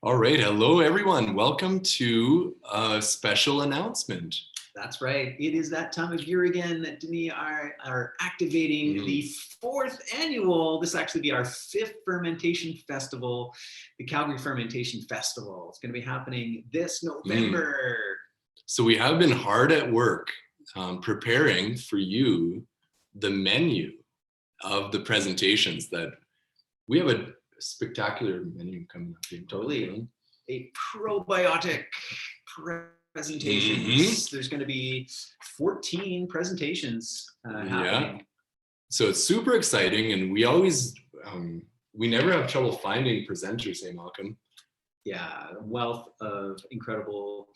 All right. Hello, everyone. Welcome to a special announcement. That's right. It is that time of year again that Denis are activating the fourth annual, this will actually be our fifth fermentation festival, the Calgary Fermentation Festival. It's going to be happening this November. So we have been hard at work preparing for you the menu of the presentations that we have a spectacular menu coming up here. Totally. A probiotic presentations. There's going to be 14 presentations happening. Yeah. So it's super exciting, and we always, we never have trouble finding presenters, hey, Malcolm? Yeah, a wealth of incredible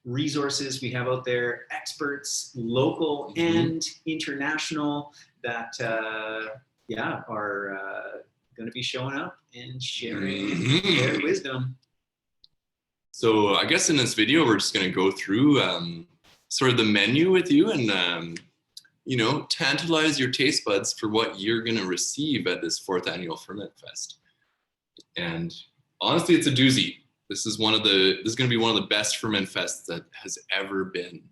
resources we have out there, experts, local and international, that are going to be showing up and sharing their wisdom. So I guess in this video, we're just going to go through sort of the menu with you and, tantalize your taste buds for what you're going to receive at this fourth annual Ferment Fest. And honestly, it's a doozy. This is going to be one of the best Ferment Fests that has ever been.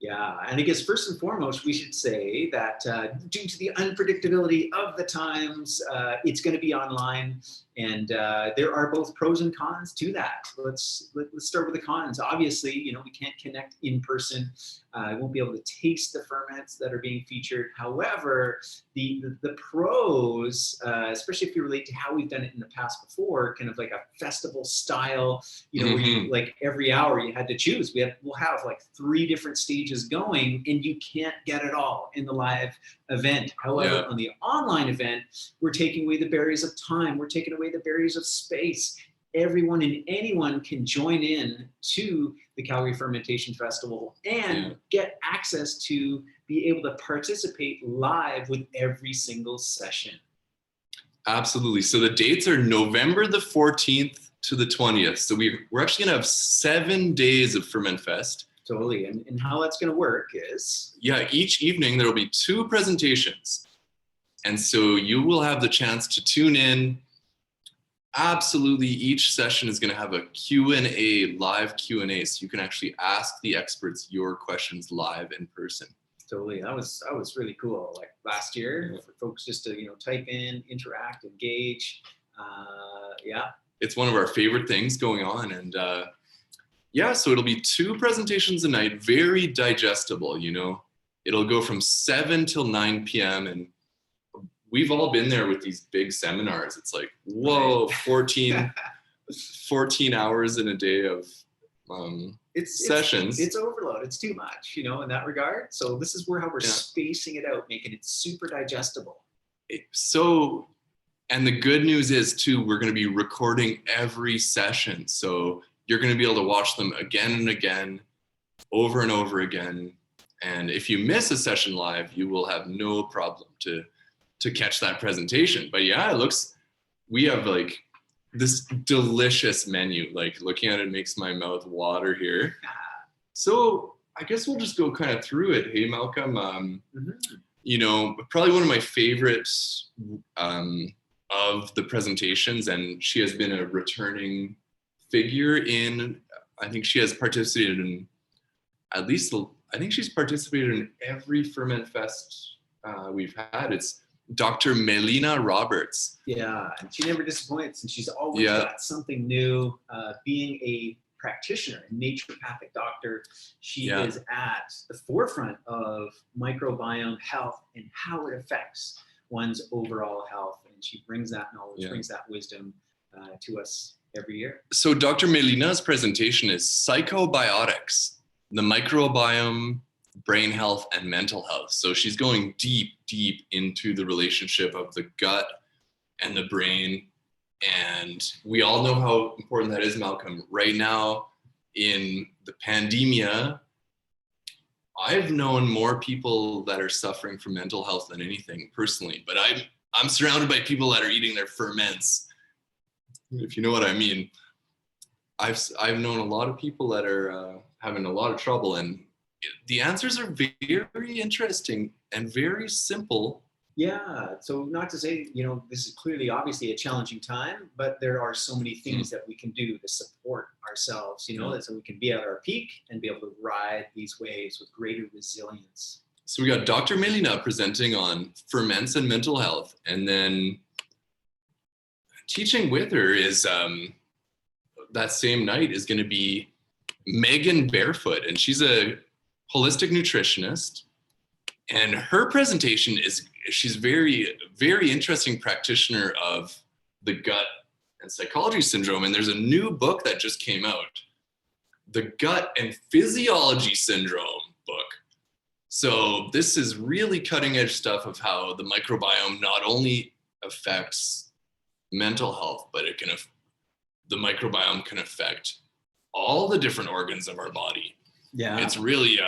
Yeah, and I guess first and foremost, we should say that due to the unpredictability of the times, it's going to be online, and there are both pros and cons to that. Let's start with the cons. Obviously, we can't connect in person. I won't be able to taste the ferments that are being featured. However, the pros, especially if you relate to how we've done it in the past before, kind of like a festival style, where you, like every hour you had to choose. We'll have like 3 different stages going, and you can't get it all in the live event. However, on the online event, we're taking away the barriers of time. We're taking away the barriers of space. Everyone and anyone can join in to the Calgary Fermentation Festival and get access to be able to participate live with every single session. Absolutely. So the dates are November the 14th to the 20th. So we're actually going to have 7 days of Ferment Fest. Totally. And how that's going to work is? Yeah, each evening there will be 2 presentations. And so you will have the chance to tune in. Absolutely, each session is going to have a Q&A, live Q&A, so you can actually ask the experts your questions live in person. Totally, that was really cool. Like last year, for folks just to type in, interact, engage. It's one of our favorite things going on, and so it'll be 2 presentations a night, very digestible. It'll go from 7 till 9 p.m. and we've all been there with these big seminars. It's like, whoa, 14 hours in a day of sessions. It's overload. It's too much, in that regard. So this is how we're spacing it out, making it super digestible. And the good news is too, we're going to be recording every session. So you're going to be able to watch them again and again, over and over again. And if you miss a session live, you will have no problem to catch that presentation. But we have like this delicious menu, like looking at it makes my mouth water here. So I guess we'll just go kind of through it. Hey, Malcolm, probably one of my favorites of the presentations, and she has been a returning figure I think she has participated in she's participated in every Ferment Fest we've had. It's Dr. Melina Roberts. Yeah, and she never disappoints, and she's always got something new. Being a practitioner, a naturopathic doctor, she is at the forefront of microbiome health and how it affects one's overall health. And she brings that knowledge, brings that wisdom to us every year. So Dr. Melina's presentation is Psychobiotics, the microbiome, brain health, and mental health. So she's going deep into the relationship of the gut and the brain. And we all know how important that is, Malcolm. Right now in the pandemia, I've known more people that are suffering from mental health than anything personally, but I'm surrounded by people that are eating their ferments, if you know what I mean. I've known a lot of people that are having a lot of trouble, and the answers are very interesting and very simple Yeah. So not to say, this is clearly obviously a challenging time, but there are so many things that we can do to support ourselves, so we can be at our peak and be able to ride these waves with greater resilience. So we got Dr. Melina presenting on ferments and mental health. And then teaching with her is that same night is going to be Megan Barefoot. And she's a holistic nutritionist. And her presentation she's very, very interesting practitioner of the gut and psychology syndrome. And there's a new book that just came out, the Gut and Physiology Syndrome book. So this is really cutting edge stuff of how the microbiome not only affects mental health, but the microbiome can affect all the different organs of our body. Yeah. It's really,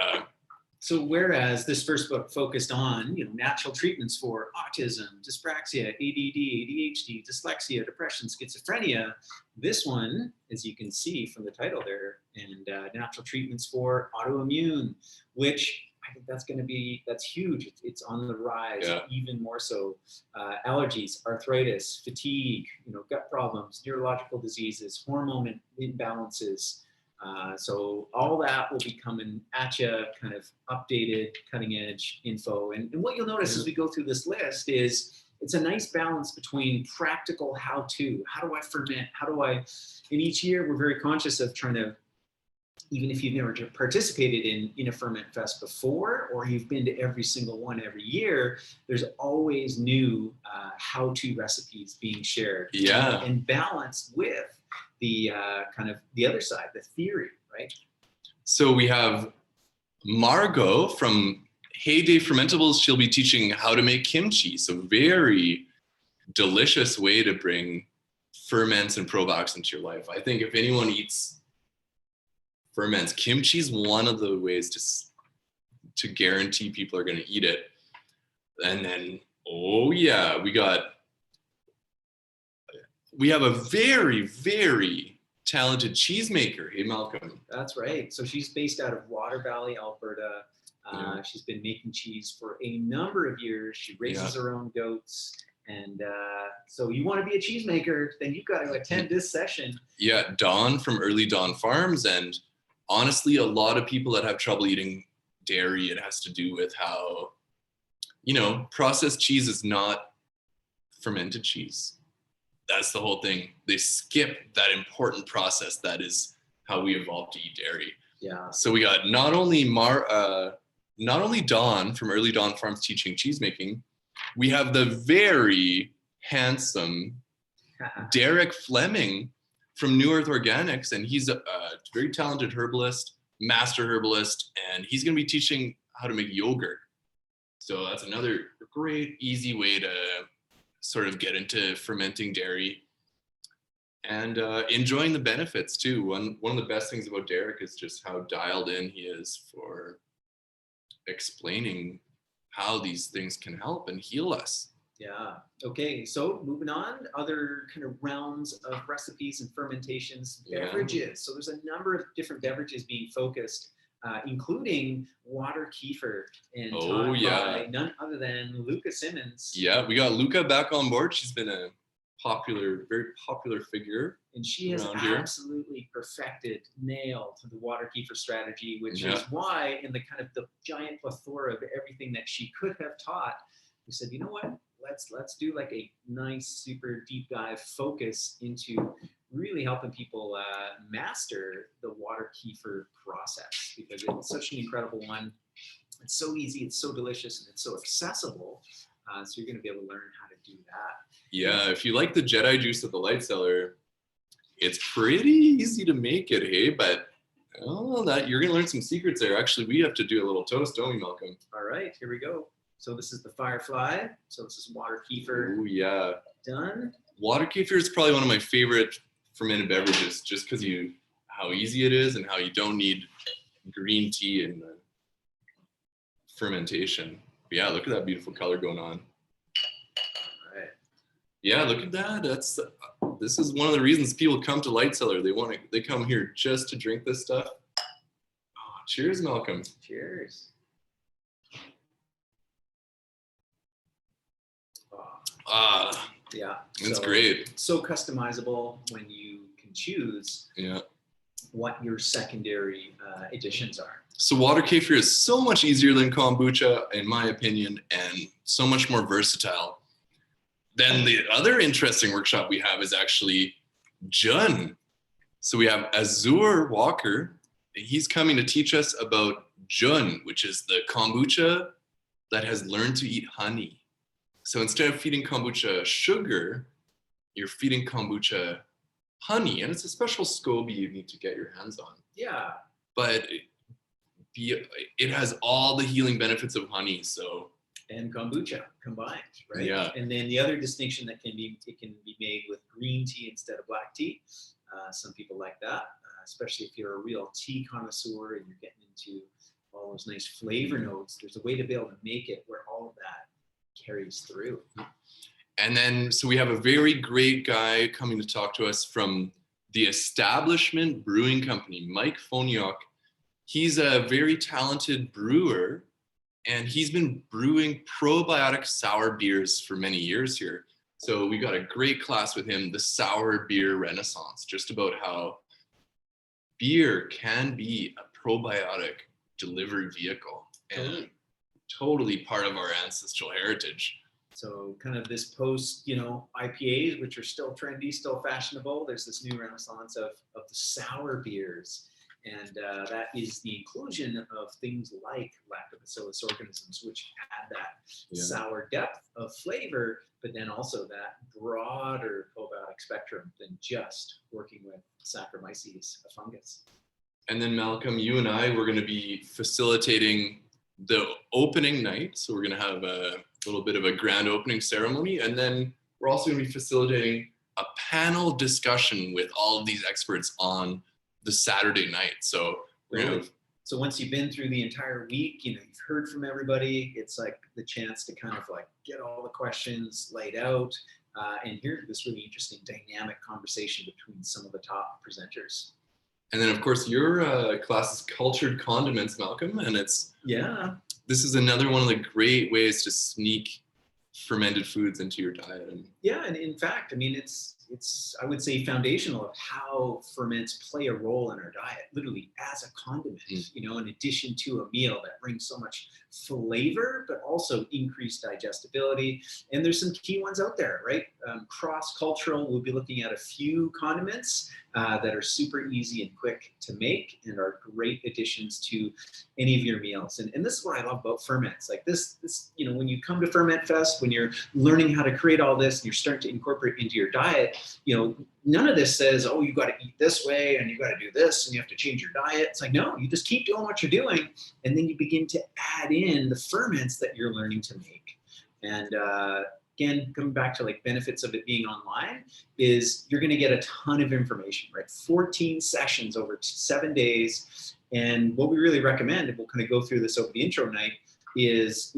so whereas this first book focused on, natural treatments for autism, dyspraxia, ADD, ADHD, dyslexia, depression, schizophrenia, this one, as you can see from the title there, and natural treatments for autoimmune, which I think that's huge. It's on the rise, even more so. Allergies, arthritis, fatigue, gut problems, neurological diseases, hormone imbalances. So all that will be coming at you, kind of updated, cutting edge info. And what you'll notice as we go through this list is it's a nice balance between practical how do I ferment? And each year we're very conscious of trying to, even if you've never participated in a ferment fest before, or you've been to every single one every year, there's always new how-to recipes being shared. Yeah. And balanced with the kind of the other side, the theory, right? So we have Margot from Heyday Fermentables. She'll be teaching how to make kimchi. So very delicious way to bring ferments and probiotics into your life. I think if anyone eats ferments, kimchi is one of the ways to guarantee people are going to eat it. And then, we have a very, very talented cheesemaker. Hey, Malcolm. That's right. So she's based out of Water Valley, Alberta. She's been making cheese for a number of years. She raises her own goats. And so you want to be a cheesemaker, then you've got to attend this session. Yeah, Dawn from Early Dawn Farms. And honestly, a lot of people that have trouble eating dairy, it has to do with how, processed cheese is not fermented cheese. That's the whole thing. They skip that important process that is how we evolved to eat dairy. Yeah. So we got not only Dawn from Early Dawn Farms teaching cheesemaking, we have the very handsome Derek Fleming from New Earth Organics, and he's a very talented herbalist, master herbalist, and he's going to be teaching how to make yogurt. So that's another great, easy way to sort of get into fermenting dairy and enjoying the benefits too. One of the best things about Derek is just how dialed in he is for explaining how these things can help and heal us. Yeah. Okay. So moving on, other kind of realms of recipes and fermentations, beverages. So there's a number of different beverages being focused, including water kefir, and taught by none other than Luka Simmons. Yeah, we got Luka back on board. She's been a very popular figure. And she has absolutely perfected, nailed the water kefir strategy, which is why in the kind of the giant plethora of everything that she could have taught, we said, you know what, let's do like a nice, super deep dive focus into really helping people master the water kefir process, because it's such an incredible one. It's so easy, it's so delicious, and it's so accessible. So you're going to be able to learn how to do that. Yeah, if you like the Jedi juice at the Light Cellar, it's pretty easy to make it, hey? But that you're going to learn some secrets there. Actually, we have to do a little toast, don't we, Malcolm? All right, here we go. So this is the Firefly. So this is water kefir. Oh, yeah. Done. Water kefir is probably one of my favorite fermented beverages, just because how easy it is and how you don't need green tea in the fermentation. But yeah, look at that beautiful color going on. All right. Yeah, look at that. This is one of the reasons people come to Light Cellar. They come here just to drink this stuff. Oh, cheers, Malcolm. Cheers. Yeah. It's So, great. so customizable when you can choose Yeah. what your secondary additions are. So water kefir is so much easier than kombucha, in my opinion, and so much more versatile. Then the other interesting workshop we have is actually Jun. So we have Azure Walker. He's coming to teach us about Jun, which is the kombucha that has learned to eat honey. So instead of feeding kombucha sugar, you're feeding kombucha honey, and it's a special SCOBY you need to get your hands on. Yeah. But it has all the healing benefits of honey. So and kombucha combined, right? Yeah. And then the other distinction that can be made with green tea instead of black tea. Some people like that, especially if you're a real tea connoisseur and you're getting into all those nice flavor notes. There's a way to be able to make it where all of that carries through. And then, so we have a very great guy coming to talk to us from the Establishment Brewing Company, Mike Fogniock. He's a very talented brewer, and he's been brewing probiotic sour beers for many years here. So we got a great class with him, the Sour Beer Renaissance, just about how beer can be a probiotic delivery vehicle and totally part of our ancestral heritage. So kind of this post, IPAs, which are still trendy, still fashionable. There's this new renaissance of the sour beers. And that is the inclusion of things like lactobacillus organisms, which add that sour depth of flavor, but then also that broader probiotic spectrum than just working with Saccharomyces, a fungus. And then Malcolm, you and I, we're going to be facilitating the opening night. So we're going to have a little bit of a grand opening ceremony. And then we're also going to be facilitating a panel discussion with all of these experts on the Saturday night. So we're going to So once you've been through the entire week, you've heard from everybody. It's like the chance to kind of like get all the questions laid out and hear this really interesting dynamic conversation between some of the top presenters. And then of course your class is Cultured Condiments, Malcolm, and this is another one of the great ways to sneak fermented foods into your diet. And in fact, I mean, it's I would say foundational of how ferments play a role in our diet, literally as a condiment, in addition to a meal that brings so much flavor, but also increased digestibility. And there's some key ones out there, right? Cross-cultural, we'll be looking at a few condiments that are super easy and quick to make and are great additions to any of your meals. And this is what I love about ferments. Like this, when you come to Ferment Fest, when you're learning how to create all this and you're starting to incorporate into your diet, none of this says, oh, you got to eat this way and you got to do this and you have to change your diet. It's like, no, you just keep doing what you're doing. And then you begin to add in the ferments that you're learning to make. And again, coming back to like benefits of it being online is you're going to get a ton of information, right? 14 sessions over 7 days. And what we really recommend, and we'll kind of go through this over the intro night, is,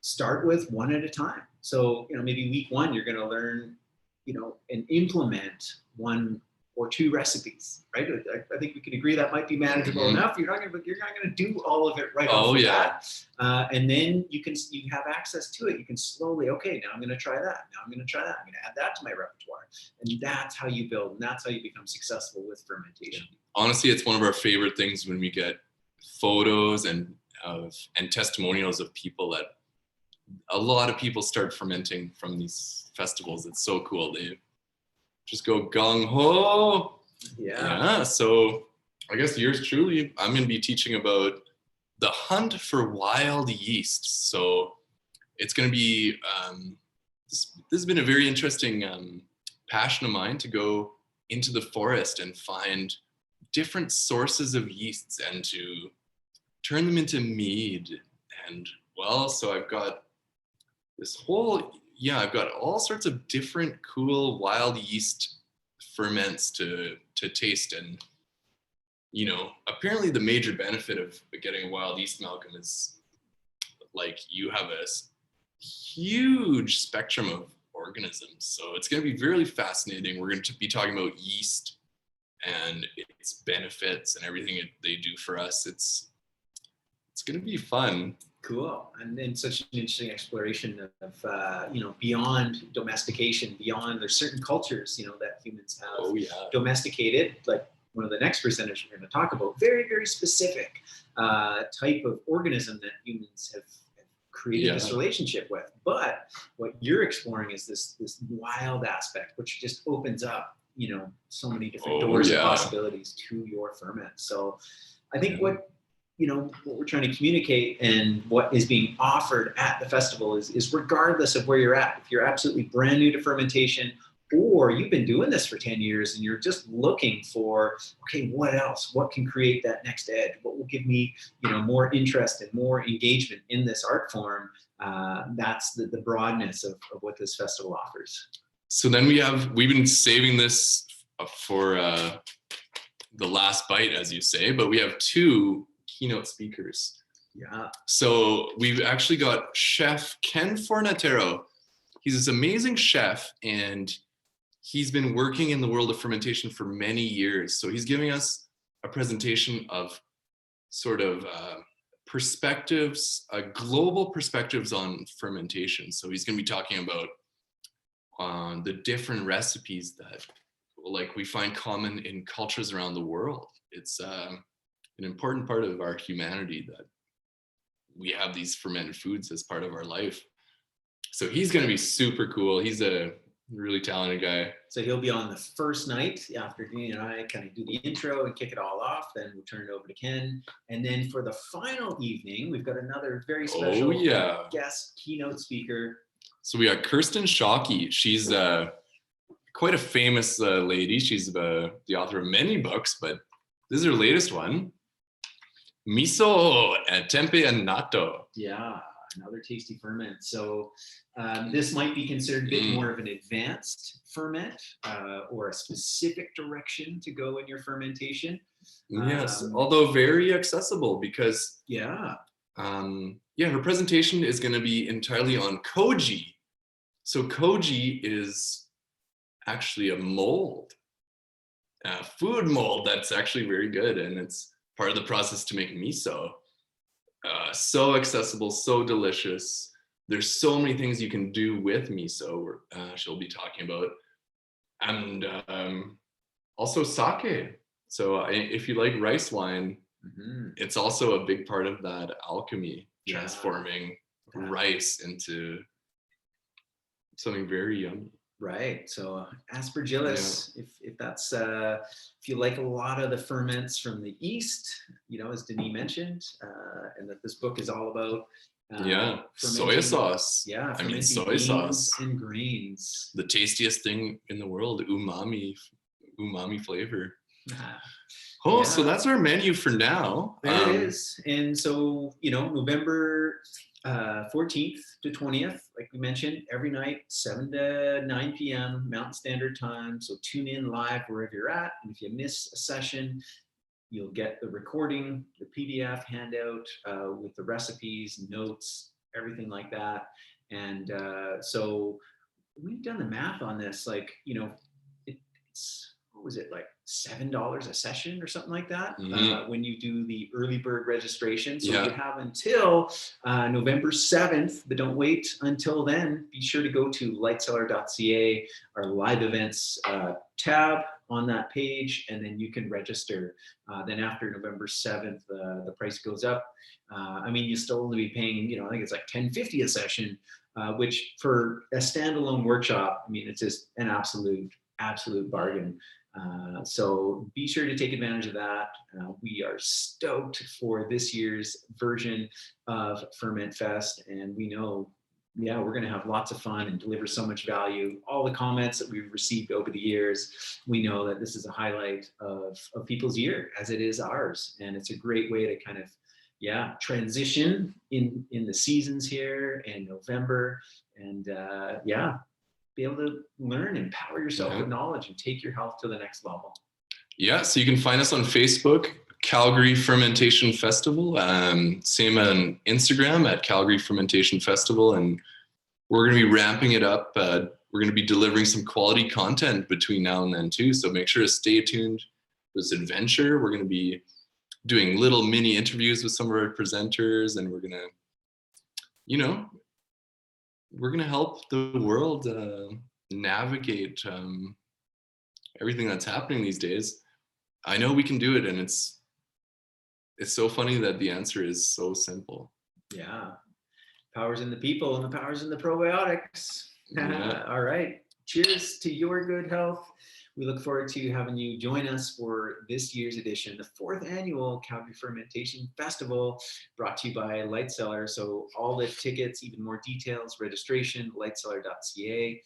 start with one at a time. So, maybe week one, you're going to learn, and implement 1 or 2 recipes, right? I think we can agree that might be manageable enough. You're not going to do all of it right off the bat. And then you have access to it. You can slowly, okay, now I'm going to try that. Now I'm going to try that. I'm going to add that to my repertoire. And that's how you build, and that's how you become successful with fermentation. Honestly, it's one of our favorite things when we get photos and testimonials of people that a lot of people start fermenting from these festivals. It's so cool. They just go gung ho. Yeah. So I guess yours truly, I'm going to be teaching about the hunt for wild yeast. So it's going to be, this has been a very interesting passion of mine to go into the forest and find different sources of yeasts and to turn them into mead. And so I've got this whole, I've got all sorts of different cool wild yeast ferments to taste. And, apparently the major benefit of getting a wild yeast, Malcolm, is like you have a huge spectrum of organisms. So it's going to be really fascinating. We're going to be talking about yeast and its benefits and everything they do for us. It's going to be fun. Cool. And then such an interesting exploration of beyond domestication, beyond there's certain cultures, that humans have domesticated, like one of the next presenters we're going to talk about, very, very specific type of organism that humans have created this relationship with. But what you're exploring is this wild aspect, which just opens up, so many different doors and possibilities to your ferment. So I think what we're trying to communicate and what is being offered at the festival is regardless of where you're at, if you're absolutely brand new to fermentation, or you've been doing this for 10 years and you're just looking for, okay, what else? What can create that next edge? What will give me, more interest and more engagement in this art form? That's the broadness of what this festival offers. So then we've been saving this for the last bite, as you say, but we have 2 keynote speakers. Yeah. So we've actually got Chef Ken Fornatero. He's this amazing chef, and he's been working in the world of fermentation for many years. So he's giving us a presentation of sort of perspectives, global perspectives on fermentation. So he's going to be talking about the different recipes that we find common in cultures around the world. It's an important part of our humanity that we have these fermented foods as part of our life. So he's going to be super cool. He's a really talented guy. So he'll be on the first night after Denis and I kind of do the intro and kick it all off. Then we'll turn it over to Ken. And then for the final evening, we've got another very special guest keynote speaker. So we got Kirstens Presentation. She's quite a famous lady. She's the author of many books, but this is her latest one. Miso, tempeh, and natto. Yeah, another tasty ferment. So this might be considered a bit more of an advanced ferment or a specific direction to go in your fermentation. Yes, although very accessible because her presentation is going to be entirely on koji. So koji is actually a mold, a food mold that's actually very good, and it's part of the process to make miso. So accessible, so delicious. There's so many things you can do with miso, she'll be talking about. And also sake. So if you like rice wine, it's also a big part of that alchemy, transforming rice into something very yummy. Right. So aspergillus, if that's if you like a lot of the ferments from the East, as Denis mentioned, and that this book is all about soy sauce. Yeah, I mean soy sauce and grains. The tastiest thing in the world, umami flavor. So that's our menu for now. There it is. And so, November 14th to 20th, like we mentioned, every night, 7 to 9 p.m. Mountain Standard Time. So tune in live wherever you're at. And if you miss a session, you'll get the recording, the PDF handout with the recipes, notes, everything like that. And so we've done the math on this, it's, what was it, like $7 a session or something like that when you do the early bird registration. So you have until November 7th, but don't wait until then. Be sure to go to lightcellar.ca, our live events tab on that page, and then you can register. Then after November 7th, the price goes up. You still only be paying, I think it's like $10.50 a session, which for a standalone workshop, it's just an absolute bargain. So be sure to take advantage of that. We are stoked for this year's version of Ferment Fest, and we know, we're going to have lots of fun and deliver so much value. All the comments that we've received over the years, we know that this is a highlight of people's year, as it is ours, and it's a great way to kind of transition in the seasons here in November, and be able to learn, empower yourself with knowledge, and take your health to the next level. So you can find us on Facebook, Calgary Fermentation Festival. Same on Instagram at Calgary Fermentation Festival. And we're going to be ramping it up. We're going to be delivering some quality content between now and then too. So make sure to stay tuned for this adventure. We're going to be doing little mini interviews with some of our presenters, and we're gonna, help the world navigate everything that's happening these days. I know we can do it, and it's so funny that the answer is so simple. Yeah. Power's in the people and the power's in the probiotics. Yeah. All right. Cheers to your good health. We look forward to having you join us for this year's edition, the 4th annual Calgary Fermentation Festival, brought to you by Lightseller. So all the tickets, even more details, registration, lightseller.ca.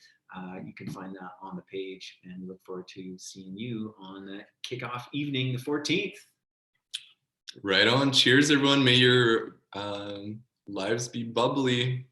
You can find that on the page, and we look forward to seeing you on the kickoff evening, the 14th. Right on. Cheers, everyone. May your lives be bubbly.